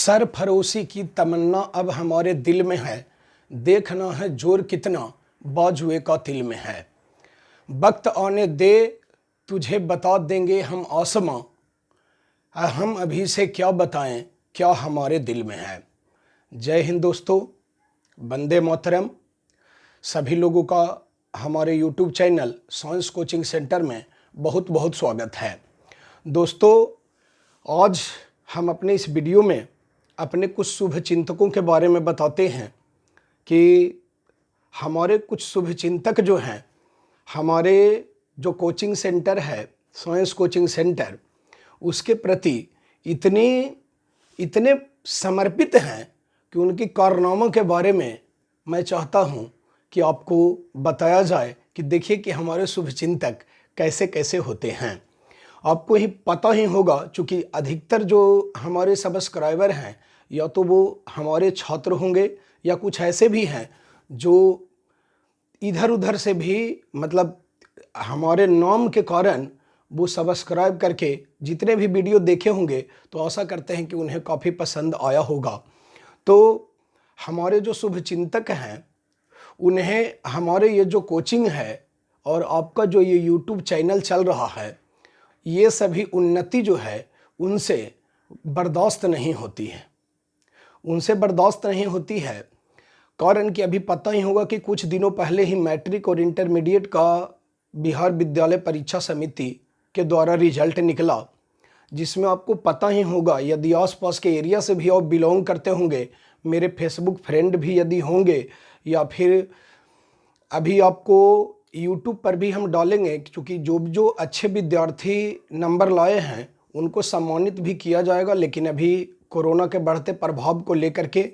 सरफरोशी की तमन्ना अब हमारे दिल में है, देखना है जोर कितना बाजुए का तिल में है। वक्त आने दे तुझे बता देंगे हम आसमां, हम अभी से क्या बताएं क्या हमारे दिल में है। जय हिंद दोस्तों, वंदे मातरम। सभी लोगों का हमारे YouTube channel science coaching centre में बहुत बहुत स्वागत है। दोस्तों, आज हम अपने इस वीडियो में अपने कुछ शुभ चिंतकों के बारे में बताते हैं कि हमारे कुछ शुभ चिंतक जो हैं, हमारे जो कोचिंग सेंटर है साइंस कोचिंग सेंटर, उसके प्रति इतने समर्पित हैं कि उनकी कारनामों के बारे में मैं चाहता हूं कि आपको बताया जाए कि देखिए कि हमारे शुभ चिंतक कैसे कैसे होते हैं। आपको ही पता ही होगा, चूँकि अधिकतर जो हमारे सब्सक्राइबर हैं या तो वो हमारे छात्र होंगे या कुछ ऐसे भी हैं जो इधर उधर से भी मतलब हमारे नाम के कारण वो सब्सक्राइब करके जितने भी वीडियो देखे होंगे तो आशा करते हैं कि उन्हें काफ़ी पसंद आया होगा। तो हमारे जो शुभ चिंतक हैं उन्हें हमारे ये जो कोचिंग है और आपका जो ये YouTube चैनल चल रहा है, ये सभी उन्नति जो है उनसे बर्दाश्त नहीं होती है। उनसे बर्दाश्त नहीं होती है कारण कि अभी पता ही होगा कि कुछ दिनों पहले ही मैट्रिक और इंटरमीडिएट का बिहार विद्यालय परीक्षा समिति के द्वारा रिजल्ट निकला, जिसमें आपको पता ही होगा, यदि आसपास के एरिया से भी आप बिलोंग करते होंगे, मेरे फेसबुक फ्रेंड भी यदि होंगे, या फिर अभी आपको यूट्यूब पर भी हम डालेंगे, क्योंकि जो अच्छे विद्यार्थी नंबर लाए हैं उनको सम्मानित भी किया जाएगा। लेकिन अभी कोरोना के बढ़ते प्रभाव को लेकर के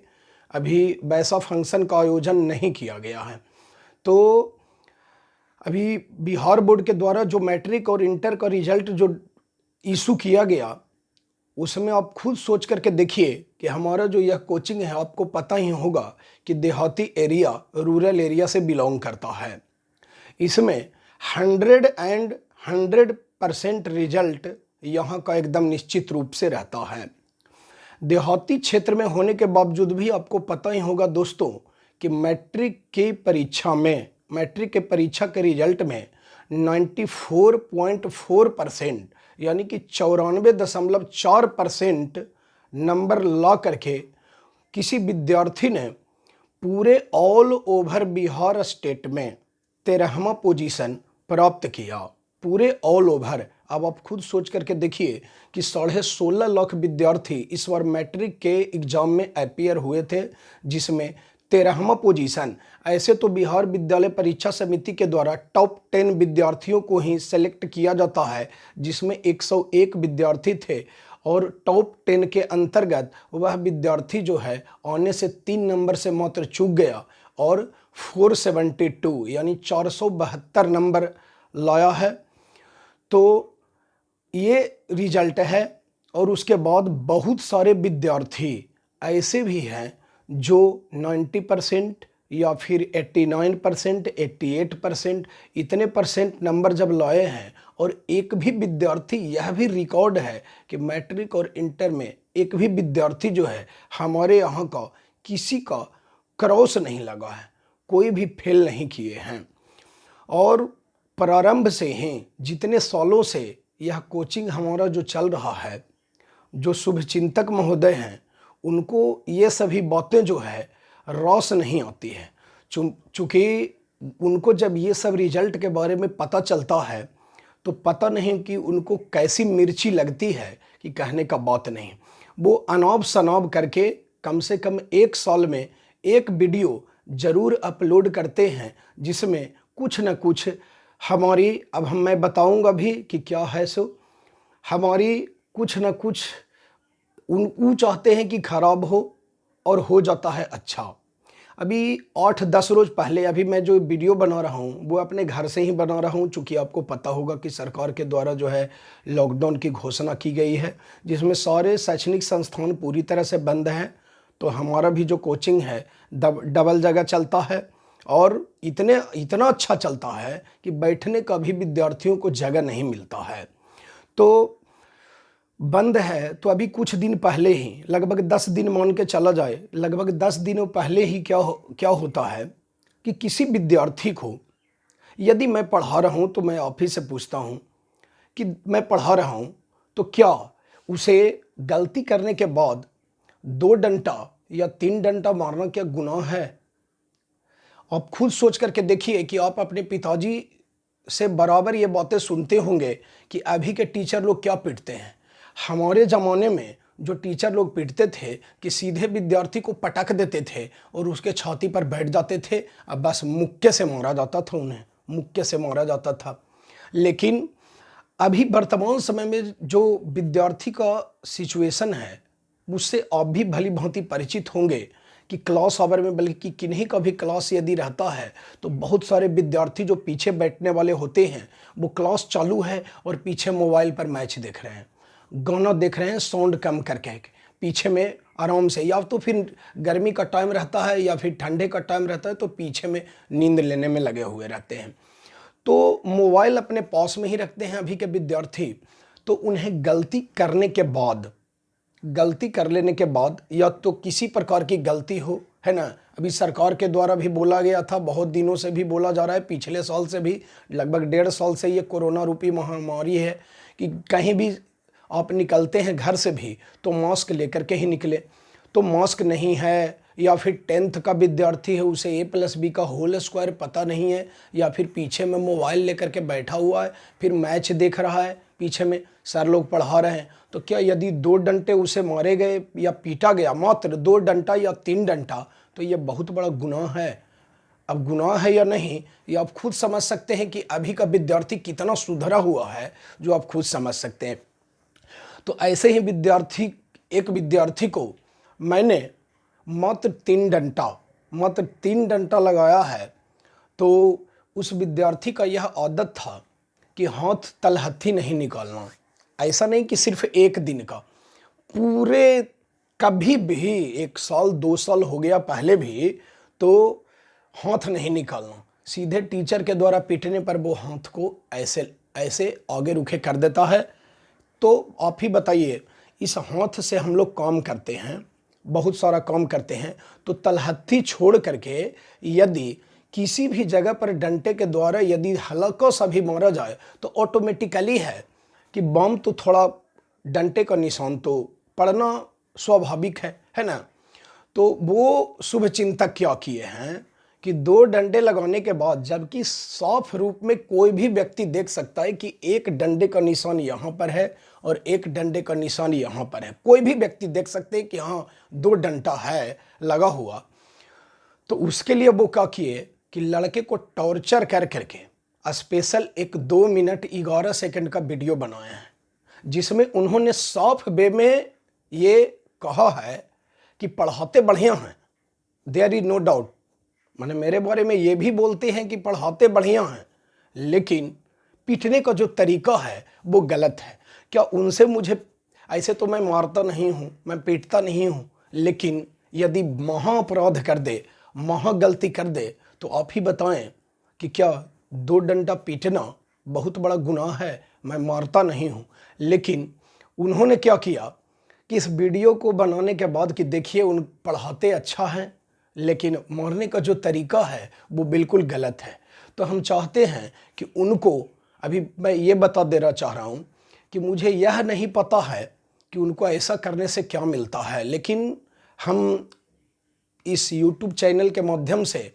अभी वैसा फंक्शन का आयोजन नहीं किया गया है। तो अभी बिहार बोर्ड के द्वारा जो मैट्रिक और इंटर का रिजल्ट जो इशू किया गया, उसमें आप खुद सोच करके देखिए कि हमारा जो यह कोचिंग है, आपको पता ही होगा कि देहाती एरिया, रूरल एरिया से बिलोंग करता है। इसमें 100% रिजल्ट यहाँ का एकदम निश्चित रूप से रहता है। देहाती क्षेत्र में होने के बावजूद भी आपको पता ही होगा दोस्तों कि मैट्रिक के परीक्षा के रिजल्ट में 94.4% यानी कि 94.4% नंबर ला करके किसी विद्यार्थी ने पूरे ऑल ओवर बिहार स्टेट में 13वां पोजीशन प्राप्त किया। पूरे ऑल ओवर। अब आप खुद सोच करके देखिए कि 16.5 लाख विद्यार्थी इस बार मैट्रिक के एग्जाम में अपीयर हुए थे, जिसमें 13वां पोजीशन। ऐसे तो बिहार विद्यालय परीक्षा समिति के द्वारा टॉप 10 विद्यार्थियों को ही सेलेक्ट किया जाता है, जिसमें 101 विद्यार्थी थे, और टॉप 10 के अंतर्गत वह विद्यार्थी जो है आने से 3 नंबर से मात्र चूक गया और 472 यानी 472 नंबर लाया है। तो ये रिजल्ट है। और उसके बाद बहुत सारे विद्यार्थी ऐसे भी हैं जो 90% या फिर 89%, 88% इतने परसेंट नंबर जब लाए हैं। और एक भी विद्यार्थी, यह भी रिकॉर्ड है कि मैट्रिक और इंटर में एक भी विद्यार्थी जो है हमारे यहाँ का किसी का क्रॉस नहीं लगा है, कोई भी फेल नहीं किए हैं। और प्रारंभ से ही जितने सालों से यह कोचिंग हमारा जो चल रहा है, जो शुभ चिंतक महोदय हैं, उनको ये सभी बातें जो है रौस नहीं आती है। चूँकि उनको जब ये सब रिजल्ट के बारे में पता चलता है तो पता नहीं कि उनको कैसी मिर्ची लगती है कि कहने का बात नहीं। वो अनाब शनाब करके कम से कम 1 साल में एक वीडियो ज़रूर अपलोड करते हैं, जिसमें कुछ न कुछ हमारी, अब मैं बताऊंगा भी कि क्या है सो, हमारी कुछ न कुछ वो चाहते हैं कि खराब हो और हो जाता है अच्छा। अभी 8-10 रोज़ पहले अभी मैं जो वीडियो बना रहा हूँ वो अपने घर से ही बना रहा हूँ, चूँकि आपको पता होगा कि सरकार के द्वारा जो है लॉकडाउन की घोषणा की गई है, जिसमें सारे शैक्षणिक संस्थान पूरी तरह से बंद हैं। तो हमारा भी जो कोचिंग है डबल जगह चलता है, और इतना अच्छा चलता है कि बैठने का भी विद्यार्थियों को जगह नहीं मिलता है। तो बंद है तो अभी कुछ दिन पहले ही, लगभग 10 दिन मान के चला जाए, लगभग 10 दिनों पहले ही क्या होता है कि किसी विद्यार्थी को, यदि मैं पढ़ा रहा हूँ तो मैं ऑफिस से पूछता हूँ कि मैं पढ़ा रहा हूँ तो क्या उसे गलती करने के बाद 2 डंडा या 3 डंडा मारना क्या गुनाह है? आप खुद सोच करके देखिए कि आप अपने पिताजी से बराबर ये बातें सुनते होंगे कि अभी के टीचर लोग क्या पीटते हैं। हमारे ज़माने में जो टीचर लोग पीटते थे कि सीधे विद्यार्थी को पटक देते थे और उसके छाती पर बैठ जाते थे, अब बस मुक्के से मारा जाता था, उन्हें मुक्के से मारा जाता था। लेकिन अभी वर्तमान समय में जो विद्यार्थी का सिचुएशन है उससे आप भी भली भांति परिचित होंगे कि क्लास आवर में, बल्कि किन्हीं का भी क्लास यदि रहता है तो बहुत सारे विद्यार्थी जो पीछे बैठने वाले होते हैं वो क्लास चालू है और पीछे मोबाइल पर मैच देख रहे हैं, गाना देख रहे हैं साउंड कम करके पीछे में आराम से, या तो फिर गर्मी का टाइम रहता है या फिर ठंडे का टाइम रहता है तो पीछे में नींद लेने में लगे हुए रहते हैं। तो मोबाइल अपने पास में ही रखते हैं अभी के विद्यार्थी। तो उन्हें गलती कर लेने के बाद या तो किसी प्रकार की गलती हो, है ना, अभी सरकार के द्वारा भी बोला गया था, बहुत दिनों से भी बोला जा रहा है, पिछले साल से भी, लगभग 1.5 साल से ये कोरोना रूपी महामारी है कि कहीं भी आप निकलते हैं घर से भी तो मास्क लेकर के ही निकले। तो मास्क नहीं है, या फिर 10th का विद्यार्थी है उसे A+B का होल स्क्वायर पता नहीं है, या फिर पीछे में मोबाइल लेकर के बैठा हुआ है, फिर मैच देख रहा है, पीछे में सर लोग पढ़ा रहे हैं, तो क्या यदि 2 डंडे उसे मारे गए या पीटा गया, मात्र 2 डंडा या 3 डंडा, तो यह बहुत बड़ा गुनाह है। अब गुनाह है या नहीं ये आप खुद समझ सकते हैं कि अभी का विद्यार्थी कितना सुधरा हुआ है, जो आप खुद समझ सकते हैं। तो ऐसे ही एक विद्यार्थी को मैंने मात्र 3 डंडा लगाया है। तो उस विद्यार्थी का यह आदत था कि हाथ तलहथी नहीं निकालना। ऐसा नहीं कि सिर्फ एक दिन का, पूरे कभी भी 1 साल 2 साल हो गया पहले भी तो हाथ नहीं निकालना। सीधे टीचर के द्वारा पीटने पर वो हाथ को ऐसे ऐसे आगे रुखे कर देता है। तो आप ही बताइए, इस हाथ से हम लोग काम करते हैं, बहुत सारा काम करते हैं, तो तलहथी छोड़ करके यदि किसी भी जगह पर डंडे के द्वारा यदि हल्का सा भी मारा जाए तो ऑटोमेटिकली है कि बम तो थोड़ा डंडे का निशान तो पड़ना स्वाभाविक है ना। तो वो शुभ चिंतक क्या किए हैं कि 2 डंडे लगाने के बाद, जबकि साफ रूप में कोई भी व्यक्ति देख सकता है कि एक डंडे का निशान यहाँ पर है और एक डंडे का निशान यहाँ पर है, कोई भी व्यक्ति देख सकते हैं कि हाँ 2 डंडा है लगा हुआ। तो उसके लिए वो क्या किए कि लड़के को टॉर्चर कर करके स्पेशल एक 2 मिनट 11 सेकंड का वीडियो बनाया है, जिसमें उन्होंने साफ वे में ये कहा है कि पढ़ाते बढ़िया हैं, देयर इज नो डाउट। मैंने मेरे बारे में ये भी बोलते हैं कि पढ़ाते बढ़िया हैं, लेकिन पीटने का जो तरीका है वो गलत है। क्या उनसे मुझे, ऐसे तो मैं मारता नहीं हूँ, मैं पीटता नहीं हूँ, लेकिन यदि महा अपराध कर दे, महा गलती कर दे, तो आप ही बताएं कि क्या 2 डंडा पीटना बहुत बड़ा गुनाह है? मैं मारता नहीं हूँ। लेकिन उन्होंने क्या किया कि इस वीडियो को बनाने के बाद कि देखिए उन पढ़ाते अच्छा हैं, लेकिन मारने का जो तरीका है वो बिल्कुल गलत है। तो हम चाहते हैं कि उनको, अभी मैं ये बता देना चाह रहा हूँ कि मुझे यह नहीं पता है कि उनको ऐसा करने से क्या मिलता है, लेकिन हम इस YouTube चैनल के माध्यम से,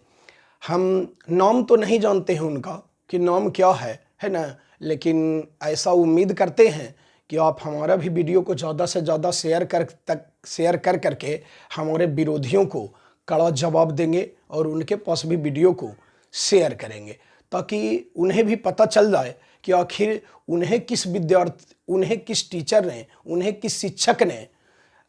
हम नाम तो नहीं जानते हैं उनका कि नाम क्या है ना, लेकिन ऐसा उम्मीद करते हैं कि आप हमारा भी वीडियो को ज़्यादा से ज़्यादा शेयर कर करके हमारे विरोधियों को कड़ा जवाब देंगे और उनके पास भी वीडियो को शेयर करेंगे, ताकि उन्हें भी पता चल जाए कि आखिर उन्हें किस टीचर ने, उन्हें किस शिक्षक ने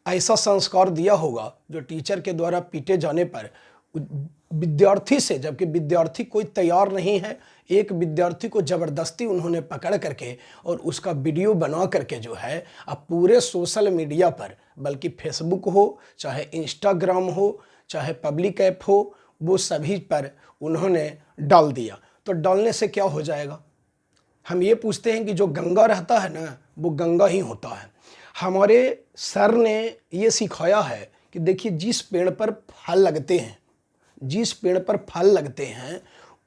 ऐसा संस्कार दिया होगा जो टीचर के द्वारा पीटे जाने पर विद्यार्थी से, जबकि विद्यार्थी कोई तैयार नहीं है, एक विद्यार्थी को ज़बरदस्ती उन्होंने पकड़ करके और उसका वीडियो बना करके जो है अब पूरे सोशल मीडिया पर, बल्कि फेसबुक हो चाहे इंस्टाग्राम हो चाहे पब्लिक ऐप हो, वो सभी पर उन्होंने डाल दिया। तो डालने से क्या हो जाएगा? हम ये पूछते हैं कि जो गंगा रहता है ना वो गंगा ही होता है। हमारे सर ने ये सिखाया है कि देखिए जिस पेड़ पर फल लगते हैं, जिस पेड़ पर फल लगते हैं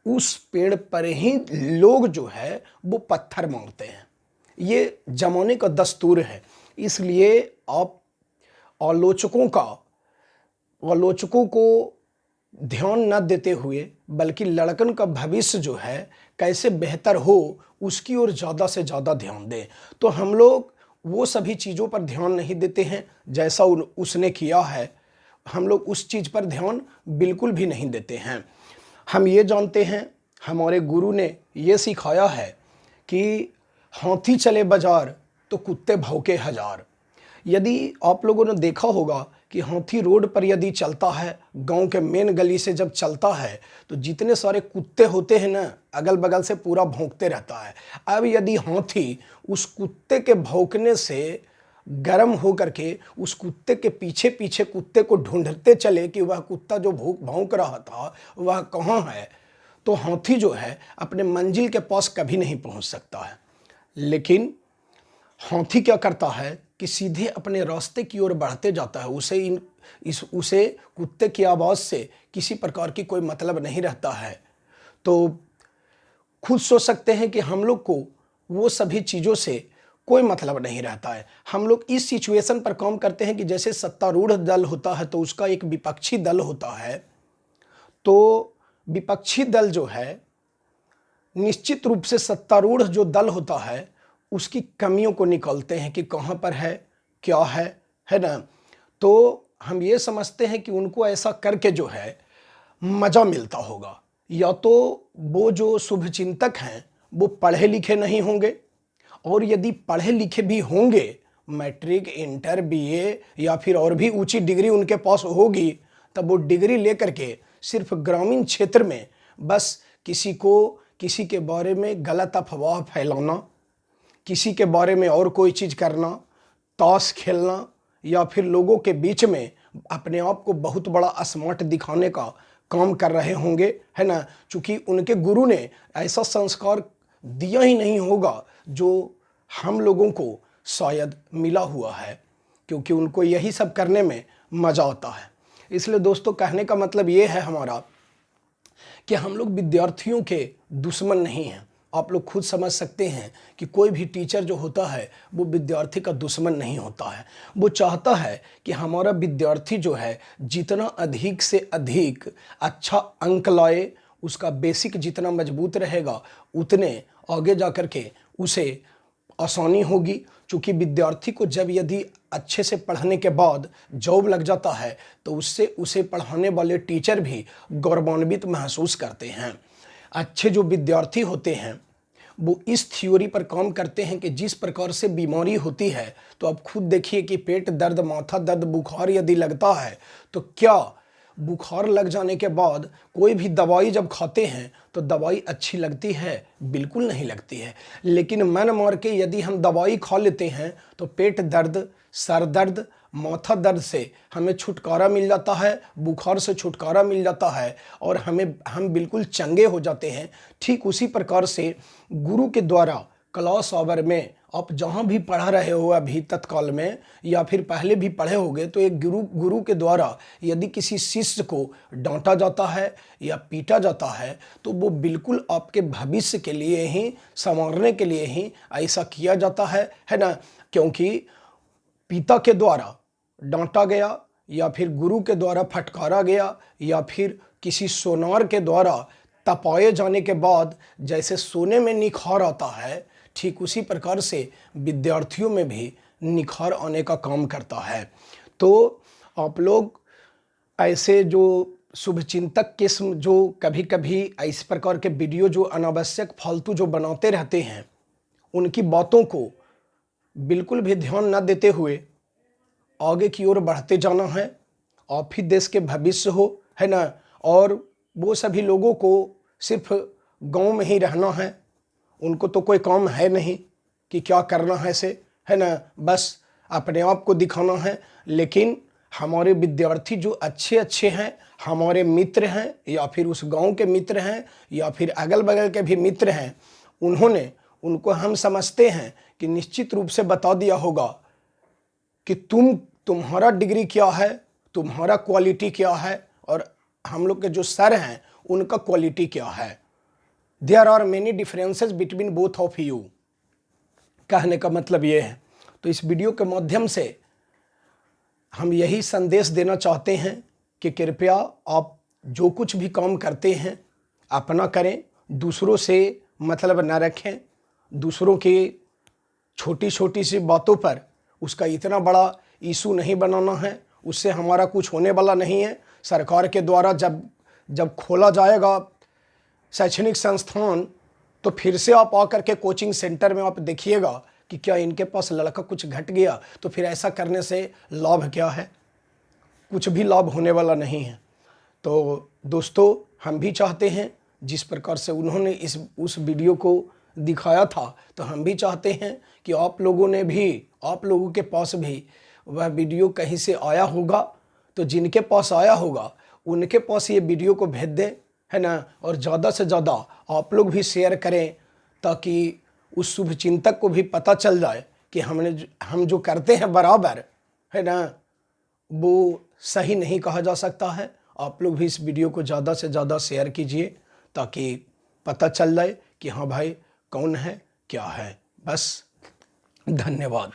उस पेड़ पर ही लोग जो है वो पत्थर मारते हैं। ये जमाने का दस्तूर है। इसलिए आप आलोचकों को ध्यान न देते हुए बल्कि लड़कन का भविष्य जो है कैसे बेहतर हो उसकी ओर ज़्यादा से ज़्यादा ध्यान दें। तो हम लोग वो सभी चीज़ों पर ध्यान नहीं देते हैं जैसा उसने किया है। हम लोग उस चीज़ पर ध्यान बिल्कुल भी नहीं देते हैं। हम ये जानते हैं, हमारे गुरु ने ये सिखाया है कि हाथी चले बाजार तो कुत्ते भौंके हजार। यदि आप लोगों ने देखा होगा कि हाथी रोड पर यदि चलता है, गांव के मेन गली से जब चलता है तो जितने सारे कुत्ते होते हैं ना, अगल बगल से पूरा भौंकते रहता है। अब यदि हाथी उस कुत्ते के भौंकने से गर्म हो करके उस कुत्ते के पीछे पीछे कुत्ते को ढूंढते चले कि वह कुत्ता जो भौंक रहा था वह कहाँ है, तो हाथी जो है अपने मंजिल के पास कभी नहीं पहुंच सकता है। लेकिन हाथी क्या करता है कि सीधे अपने रास्ते की ओर बढ़ते जाता है। उसे कुत्ते की आवाज़ से किसी प्रकार की कोई मतलब नहीं रहता है। तो खुद सोच सकते हैं कि हम लोग को वो सभी चीज़ों से कोई मतलब नहीं रहता है। हम लोग इस सिचुएशन पर काम करते हैं कि जैसे सत्तारूढ़ दल होता है तो उसका एक विपक्षी दल होता है। तो विपक्षी दल जो है निश्चित रूप से सत्तारूढ़ जो दल होता है उसकी कमियों को निकालते हैं कि कहाँ पर है, क्या है ना। तो हम ये समझते हैं कि उनको ऐसा करके जो है मज़ा मिलता होगा। या तो वो जो शुभचिंतक हैं वो पढ़े लिखे नहीं होंगे, और यदि पढ़े लिखे भी होंगे, मैट्रिक, इंटर, बीए या फिर और भी ऊंची डिग्री उनके पास होगी, तब वो डिग्री लेकर के सिर्फ ग्रामीण क्षेत्र में बस किसी के बारे में गलत अफवाह फैलाना, किसी के बारे में और कोई चीज़ करना, ताश खेलना, या फिर लोगों के बीच में अपने आप को बहुत बड़ा स्मार्ट दिखाने का काम कर रहे होंगे, है ना। चूँकि उनके गुरु ने ऐसा संस्कार दिया ही नहीं होगा जो हम लोगों को शायद मिला हुआ है, क्योंकि उनको यही सब करने में मज़ा आता है। इसलिए दोस्तों, कहने का मतलब ये है हमारा कि हम लोग विद्यार्थियों के दुश्मन नहीं हैं। आप लोग खुद समझ सकते हैं कि कोई भी टीचर जो होता है वो विद्यार्थी का दुश्मन नहीं होता है। वो चाहता है कि हमारा विद्यार्थी जो है जितना अधिक से अधिक अच्छा अंक लाए, उसका बेसिक जितना मजबूत रहेगा उतने आगे जा कर के उसे आसानी होगी। क्योंकि विद्यार्थी को जब यदि अच्छे से पढ़ने के बाद जॉब लग जाता है तो उससे उसे पढ़ाने वाले टीचर भी गौरवान्वित महसूस करते हैं। अच्छे जो विद्यार्थी होते हैं वो इस थ्योरी पर काम करते हैं कि जिस प्रकार से बीमारी होती है, तो आप खुद देखिए कि पेट दर्द, माथा दर्द, बुखार यदि लगता है तो क्या बुखार लग जाने के बाद कोई भी दवाई जब खाते हैं तो दवाई अच्छी लगती है? बिल्कुल नहीं लगती है। लेकिन मन मार के यदि हम दवाई खा लेते हैं तो पेट दर्द, सर दर्द, माथा दर्द से हमें छुटकारा मिल जाता है, बुखार से छुटकारा मिल जाता है और हम बिल्कुल चंगे हो जाते हैं। ठीक उसी प्रकार से गुरु के द्वारा क्लास आवर में आप जहाँ भी पढ़ा रहे हो अभी तत्काल में, या फिर पहले भी पढ़े होंगे, तो एक गुरु के द्वारा यदि किसी शिष्य को डांटा जाता है या पीटा जाता है तो वो बिल्कुल आपके भविष्य के लिए ही, संवारने के लिए ही ऐसा किया जाता है ना। क्योंकि पिता के द्वारा डांटा गया या फिर गुरु के द्वारा फटकारा गया या फिर किसी सोनार के द्वारा तपाए जाने के बाद जैसे सोने में निखार आता है, ठीक उसी प्रकार से विद्यार्थियों में भी निखार आने का काम करता है। तो आप लोग ऐसे जो शुभचिंतक किस्म जो कभी कभी इस प्रकार के वीडियो जो अनावश्यक फालतू जो बनाते रहते हैं, उनकी बातों को बिल्कुल भी ध्यान न देते हुए आगे की ओर बढ़ते जाना है। आप ही देश के भविष्य हो, है ना। और वो सभी लोगों को सिर्फ गांव में ही रहना है, उनको तो कोई काम है नहीं कि क्या करना है से, है ना। बस अपने आप को दिखाना है। लेकिन हमारे विद्यार्थी जो अच्छे हैं, हमारे मित्र हैं या फिर उस गांव के मित्र हैं या फिर अगल बगल के भी मित्र हैं, उनको हम समझते हैं कि निश्चित रूप से बता दिया होगा कि तुम्हारा डिग्री क्या है, तुम्हारा क्वालिटी क्या है, और हम लोग के जो सर हैं उनका क्वालिटी क्या है। There are many differences between both of you, कहने का मतलब ये है। तो इस वीडियो के माध्यम से हम यही संदेश देना चाहते हैं कि कृपया आप जो कुछ भी काम करते हैं अपना करें, दूसरों से मतलब न रखें। दूसरों की छोटी छोटी सी बातों पर उसका इतना बड़ा इशू नहीं बनाना है, उससे हमारा कुछ होने वाला नहीं है। सरकार के द्वारा जब खोला जाएगा शैक्षणिक संस्थान, तो फिर से आप आकर के कोचिंग सेंटर में आप देखिएगा कि क्या इनके पास लड़का कुछ घट गया, तो फिर ऐसा करने से लाभ क्या है? कुछ भी लाभ होने वाला नहीं है। तो दोस्तों, हम भी चाहते हैं जिस प्रकार से उन्होंने उस वीडियो को दिखाया था, तो हम भी चाहते हैं कि आप लोगों के पास भी वह वीडियो कहीं से आया होगा, तो जिनके पास आया होगा उनके पास ये वीडियो को भेज दें, है ना। और ज़्यादा से ज़्यादा आप लोग भी शेयर करें, ताकि उस शुभचिंतक को भी पता चल जाए कि हम जो करते हैं बराबर, है ना, वो सही नहीं कहा जा सकता है। आप लोग भी इस वीडियो को ज़्यादा से ज़्यादा शेयर कीजिए, ताकि पता चल जाए कि हाँ भाई कौन है क्या है। बस, धन्यवाद।